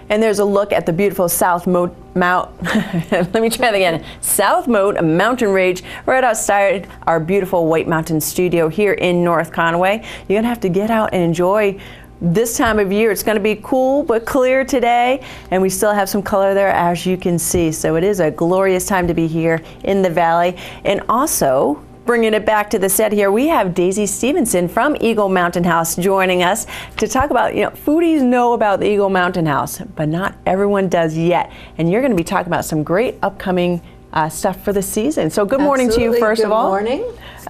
And there's a look at the beautiful South Moat, let me try that again. South Moat mountain range right outside our beautiful White Mountain studio here in North Conway. You're going to have to get out and enjoy this time of year. It's going to be cool but clear today, and we still have some color there, as you can see. So it is a glorious time to be here in the valley. And also, bringing it back to the set here, we have Daisy Stephenson from Eagle Mountain House joining us to talk about, foodies know about the Eagle Mountain House, but not everyone does yet. And you're going to be talking about some great upcoming stuff for the season. So good morning to you, first of all. Good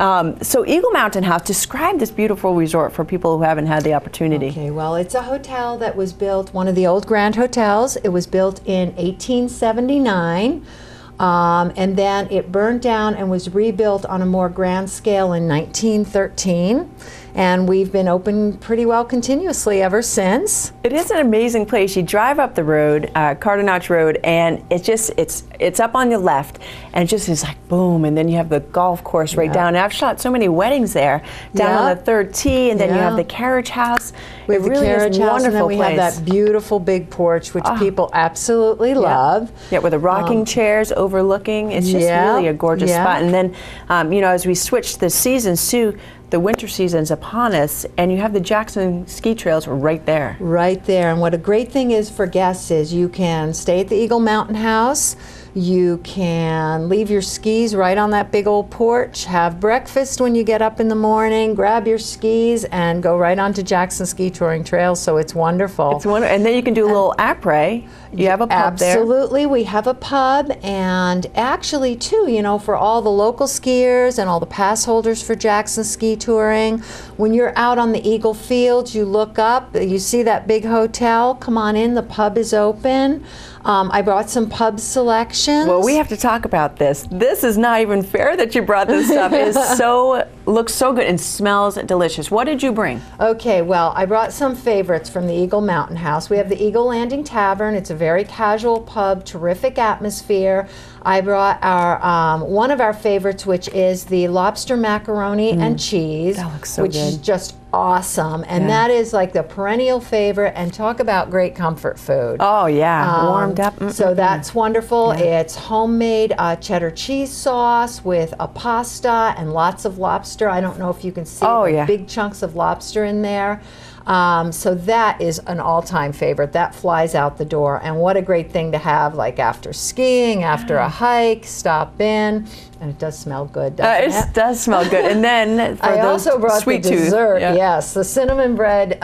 morning. So Eagle Mountain House, describe this beautiful resort for people who haven't had the opportunity. Okay, well, it's a hotel that was built, one of the old Grand Hotels. It was built in 1879. And then it burned down and was rebuilt on a more grand scale in 1913. And we've been open pretty well continuously ever since. It is an amazing place. You drive up the road, Carter Notch Road, and it's up on your left, and it just is like boom, and then you have the golf course right down. And I've shot so many weddings there, down on the third tee, and then you have the carriage house. We have the carriage house, and then we have that beautiful big porch, which people absolutely love. Yeah, with the rocking chairs overlooking. It's just really a gorgeous spot. And then, as we switch the seasons too, the winter season's upon us, and you have the Jackson ski trails right there. Right there. And what a great thing is for guests is you can stay at the Eagle Mountain House. You can leave your skis right on that big old porch, have breakfast when you get up in the morning, grab your skis, and go right onto Jackson Ski Touring Trail. So it's wonderful. It's wonderful. And then you can do a little après. You have a pub there. Absolutely. We have a pub, and actually too, for all the local skiers and all the pass holders for Jackson Ski Touring, when you're out on the Eagle Fields, you look up, you see that big hotel, come on in, the pub is open. I brought some pub selections. Well, we have to talk about this. This is not even fair that you brought this stuff. It looks so good and smells delicious. What did you bring? Okay, well, I brought some favorites from the Eagle Mountain House. We have the Eagle Landing Tavern. It's a very casual pub, terrific atmosphere. I brought our one of our favorites, which is the lobster macaroni and cheese. That looks so which good. is just awesome. And that is like the perennial favorite, and talk about great comfort food. Oh yeah, warmed up. So that's wonderful. It's homemade cheddar cheese sauce with a pasta and lots of lobster. I don't know if you can see big chunks of lobster in there. So that is an all-time favorite. That flies out the door, and what a great thing to have, like after skiing, after a hike, stop in. And it does smell good, doesn't it? It does smell good. And then for I also brought sweet the dessert, tooth. yes, the cinnamon bread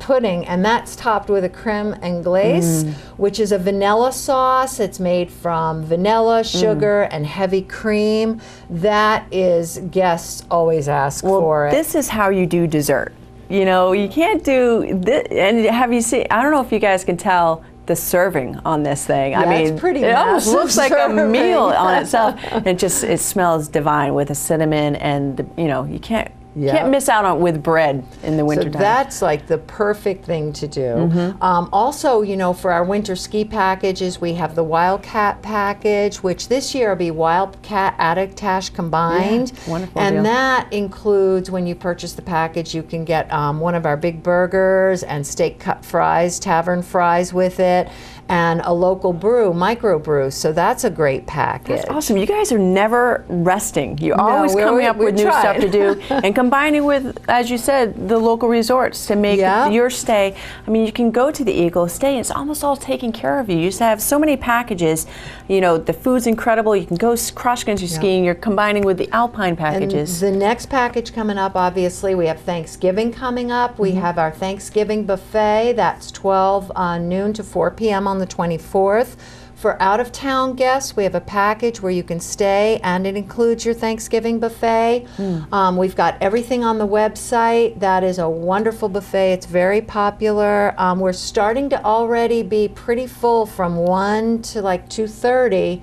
pudding, and that's topped with a creme anglaise, which is a vanilla sauce. It's made from vanilla, sugar, and heavy cream. That is, guests always ask for it. This is how you do dessert. You can't do this. And have you seen, I don't know if you guys can tell the serving on this thing. Yeah, I mean, it's pretty it almost looks like a meal on itself. It smells divine with the cinnamon, and you can't miss out on it with bread in the wintertime. So that's like the perfect thing to do. Also, for our winter ski packages, we have the Wildcat package, which this year will be Wildcat Attitash combined. Yeah, wonderful and deal. that includes, when you purchase the package, you can get one of our big burgers and steak cut fries, tavern fries with it, and a local brew, microbrew. So that's a great package. That's awesome. You guys are never resting. You're always coming up with new stuff to do, and combining with, as you said, the local resorts to make your stay. I mean, you can go to the Eagle, stay, and it's almost all taken care of you. You used to have so many packages. The food's incredible. You can go cross-country skiing. You're combining with the alpine packages. And the next package coming up, obviously, we have Thanksgiving coming up. We have our Thanksgiving buffet. That's 12 noon to 4 p.m. on the 24th. For out-of-town guests, we have a package where you can stay, and it includes your Thanksgiving buffet. We've got everything on the website. That is a wonderful buffet. It's very popular. We're starting to already be pretty full from 1 to like 2:30.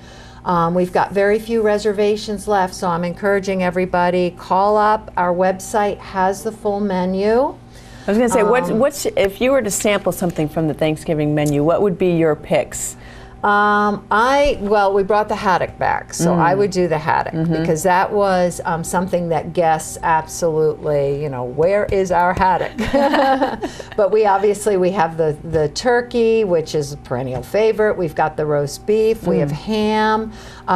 We've got very few reservations left, so I'm encouraging everybody, call up. Our website has the full menu. I was going to say, what's if you were to sample something from the Thanksgiving menu, what would be your picks? Well, we brought the haddock back, so I would do the haddock because that was something that guests absolutely, you know, where is our haddock? But we have the turkey, which is a perennial favorite. We've got the roast beef. We have ham.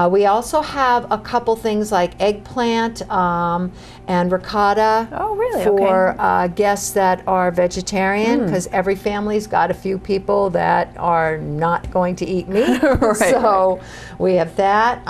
We also have a couple things like eggplant and ricotta for guests that are vegetarian, because every family's got a few people that are not going to eat meat. So we have that.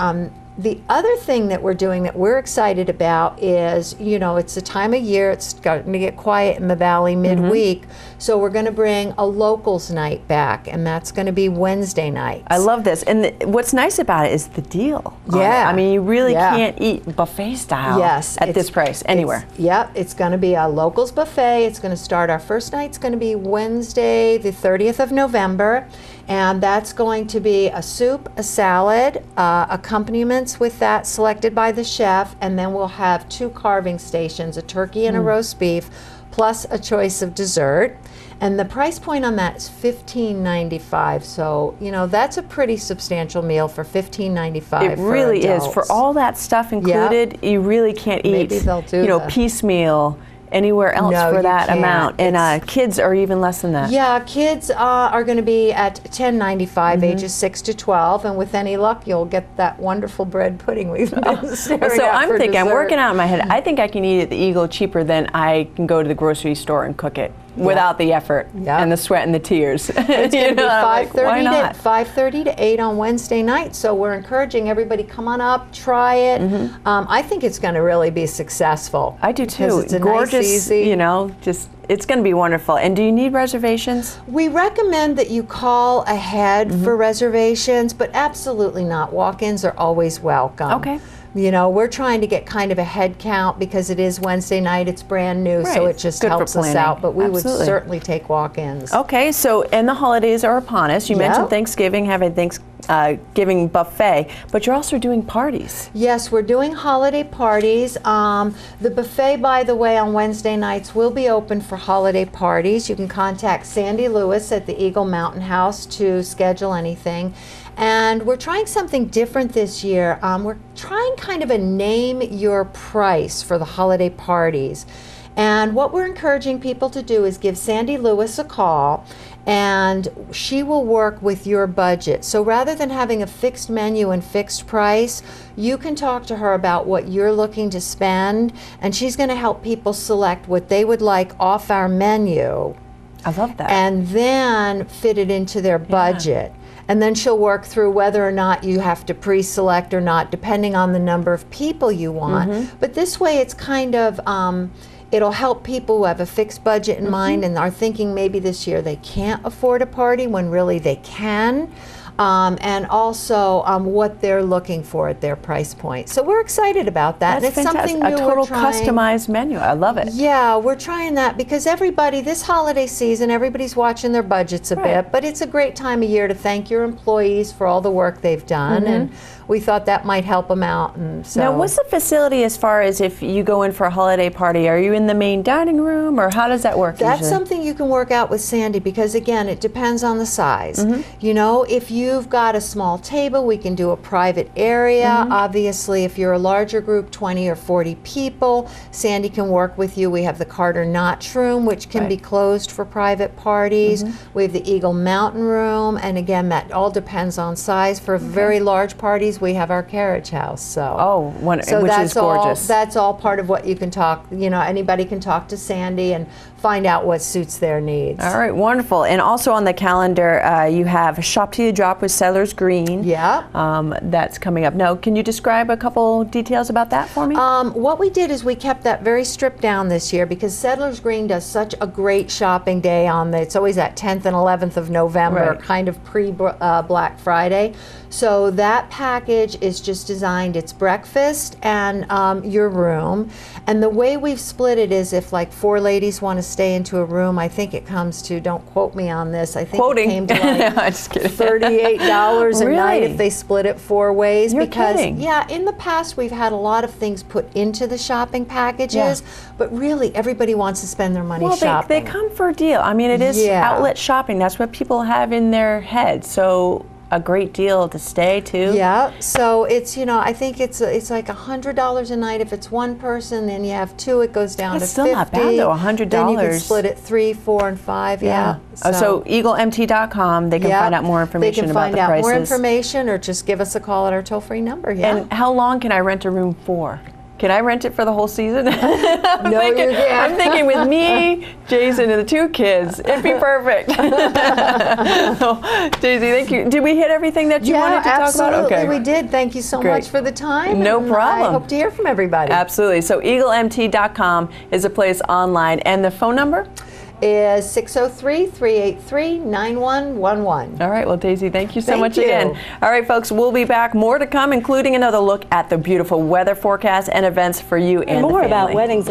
The other thing that we're doing that we're excited about is, you know, it's the time of year, it's starting to get quiet in the valley midweek, so we're going to bring a locals night back, and that's going to be Wednesday nights. I love this. And what's nice about it is the deal. Yeah. I mean, you really can't eat buffet style at this price anywhere. It's going to be a locals buffet. It's going to start, our first night's going to be Wednesday, the 30th of November. And that's going to be a soup, a salad, accompaniments with that selected by the chef, and then we'll have 2 carving stations, a turkey and a roast beef, plus a choice of dessert. And the price point on that is $15.95. So, you know, that's a pretty substantial meal for $15.95. It really is. For all that stuff included, you really can't eat, you know, piecemeal anywhere else for that amount. And kids are even less than that. Yeah, kids are going to be at $10.95, ages 6 to 12, and with any luck, you'll get that wonderful bread pudding we've been staring at. So I'm thinking, dessert. I'm working out in my head, I think I can eat at the Eagle cheaper than I can go to the grocery store and cook it without the effort and the sweat and the tears. It's going to be 5:30 to 8 on Wednesday night, so we're encouraging everybody, come on up, try it. I think it's going to really be successful. I do too. It's a gorgeous, nice, easy, you know, just it's going to be wonderful. And do you need reservations? We recommend that you call ahead for reservations, but absolutely not. Walk-ins are always welcome. Okay. You know, we're trying to get kind of a head count because it is Wednesday night, it's brand new, so it just helps us out, but we would certainly take walk-ins. Okay, so, and the holidays are upon us. You mentioned Thanksgiving, having Thanksgiving buffet, but you're also doing parties. Yes, we're doing holiday parties. The buffet, by the way, on Wednesday nights will be open for holiday parties. You can contact Sandy Lewis at the Eagle Mountain House to schedule anything. And we're trying something different this year. We're trying kind of a name your price for the holiday parties. And what we're encouraging people to do is give Sandy Lewis a call, and she will work with your budget. So rather than having a fixed menu and fixed price, you can talk to her about what you're looking to spend, and she's going to help people select what they would like off our menu. I love that. And then fit it into their budget. And then she'll work through whether or not you have to pre-select or not, depending on the number of people you want. But this way it's kind of, it'll help people who have a fixed budget in mind and are thinking maybe this year they can't afford a party when really they can. And also what they're looking for at their price point. So we're excited about that. That's and it's fantastic. Something new. A total customized menu. I love it. Yeah, we're trying that because everybody, this holiday season, everybody's watching their budgets a bit, but it's a great time of year to thank your employees for all the work they've done, and we thought that might help them out. And so. Now, what's the facility as far as if you go in for a holiday party? Are you in the main dining room, or how does that work That's usually? something you can work out with Sandy because, again, it depends on the size. You know, if you've got a small table, we can do a private area. Obviously, if you're a larger group, 20 or 40 people, Sandy can work with you. We have the Carter Notch Room, which can be closed for private parties. We have the Eagle Mountain Room, and again, that all depends on size. For very large parties, we have our carriage house. So, which is gorgeous. That's all part of what you can talk. You know, anybody can talk to Sandy and find out what suits their needs. All right, wonderful. And also on the calendar, you have Shop Till You Drop with Settlers Green. That's coming up. Now, can you describe a couple details about that for me? What we did is we kept that very stripped down this year because Settlers Green does such a great shopping day on it's always that 10th and 11th of November, kind of pre-Black Friday. So that package is just designed, it's breakfast and your room. And the way we've split it is if like 4 ladies want to stay into a room, I think it comes to, don't quote me on this, I think it came to like $38 a night if they split it 4 ways. You're because kidding. in the past we've had a lot of things put into the shopping packages, but really everybody wants to spend their money shopping. They come for a deal. I mean, it is outlet shopping. That's what people have in their head. So a great deal to stay too. Yeah, so it's, you know, I think it's like $100 a night. If it's one person, then you have two, it goes down That's to still $50. not bad though, $100. Then you can split it 3, 4, and 5. Yeah. So eaglemt.com, they can find out more information about the prices. They can find out more information, or just give us a call at our toll-free number. Yeah. And how long can I rent a room for? Can I rent it for the whole season? No, you can't. I'm thinking with me, Jason, and the 2 kids, it'd be perfect. Daisy, thank you. Did we hit everything that you wanted to talk about? Okay, we did. Thank you so much for the time. No problem. I hope to hear from everybody. Absolutely. So eaglemt.com is a place online. And the phone number? Is 603-383-9111. All right, well, Daisy, thank you so much again. All right, folks, we'll be back. More to come, including another look at the beautiful weather forecast and events for you and the family. More about weddings.